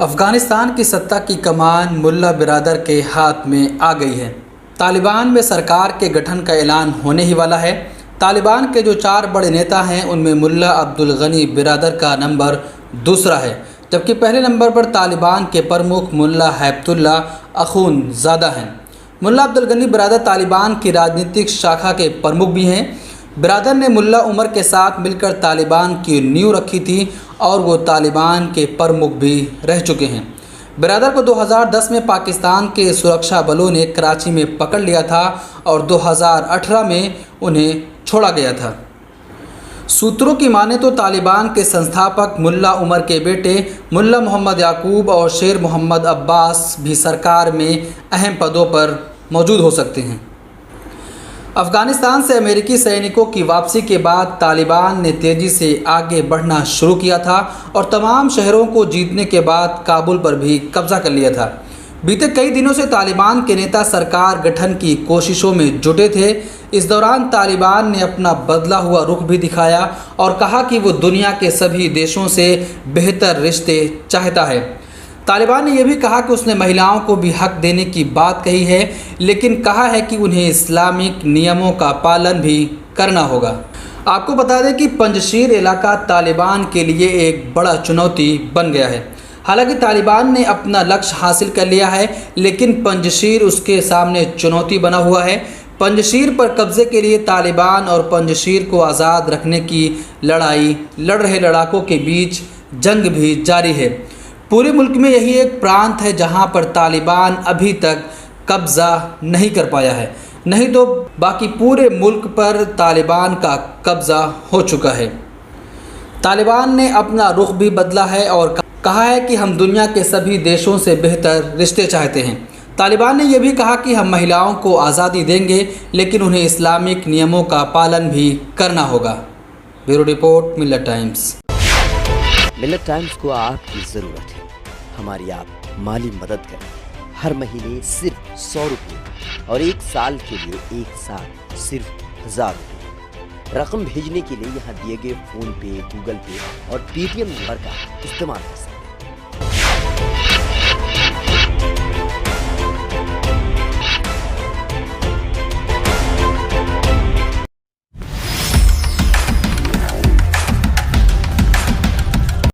अफ़गानिस्तान की सत्ता की कमान मुल्ला बिरादर के हाथ में आ गई है। तालिबान में सरकार के गठन का ऐलान होने ही वाला है। तालिबान के जो 4 बड़े नेता हैं उनमें मुल्ला अब्दुल गनी बिरादर का नंबर दूसरा है, जबकि पहले नंबर पर तालिबान के प्रमुख मुल्ला हैबतुल्ला अखुंज़ादा हैं। मुल्ला अब्दुल गनी बिरादर तालिबान की राजनीतिक शाखा के प्रमुख भी हैं। बिरादर ने मुल्ला उमर के साथ मिलकर तालिबान की नींव रखी थी और वो तालिबान के प्रमुख भी रह चुके हैं। बिरादर को 2010 में पाकिस्तान के सुरक्षा बलों ने कराची में पकड़ लिया था और 2018 में उन्हें छोड़ा गया था। सूत्रों की माने तो तालिबान के संस्थापक मुल्ला उमर के बेटे मुल्ला मोहम्मद याकूब और शेर मोहम्मद अब्बास भी सरकार में अहम पदों पर मौजूद हो सकते हैं। अफ़गानिस्तान से अमेरिकी सैनिकों की वापसी के बाद तालिबान ने तेज़ी से आगे बढ़ना शुरू किया था और तमाम शहरों को जीतने के बाद काबुल पर भी कब्ज़ा कर लिया था। बीते कई दिनों से तालिबान के नेता सरकार गठन की कोशिशों में जुटे थे। इस दौरान तालिबान ने अपना बदला हुआ रुख भी दिखाया और कहा कि वो दुनिया के सभी देशों से बेहतर रिश्ते चाहता है। तालिबान ने यह भी कहा कि उसने महिलाओं को भी हक देने की बात कही है, लेकिन कहा है कि उन्हें इस्लामिक नियमों का पालन भी करना होगा। आपको बता दें कि पंजशीर इलाका तालिबान के लिए एक बड़ा चुनौती बन गया है। हालांकि तालिबान ने अपना लक्ष्य हासिल कर लिया है, लेकिन पंजशीर उसके सामने चुनौती बना हुआ है। पंजशीर पर कब्ज़े के लिए तालिबान और पंजशीर को आज़ाद रखने की लड़ाई लड़ रहे लड़ाकों के बीच जंग भी जारी है। पूरे मुल्क में यही एक प्रांत है जहां पर तालिबान अभी तक कब्ज़ा नहीं कर पाया है, नहीं तो बाकी पूरे मुल्क पर तालिबान का कब्ज़ा हो चुका है। तालिबान ने अपना रुख भी बदला है और कहा है कि हम दुनिया के सभी देशों से बेहतर रिश्ते चाहते हैं। तालिबान ने यह भी कहा कि हम महिलाओं को आज़ादी देंगे, लेकिन उन्हें इस्लामिक नियमों का पालन भी करना होगा। ब्यूरो रिपोर्ट, मिल्लत टाइम्स। मिल्लत टाइम्स को आपकी ज़रूरत है। हमारी आप माली मदद करें। हर महीने सिर्फ 100 रुपये और 1 साल के लिए एक साथ सिर्फ 1000 रुपये। रकम भेजने के लिए यहाँ दिए गए फ़ोन पे, गूगल पे और पेटीएम नंबर का इस्तेमाल कर सकते हैं।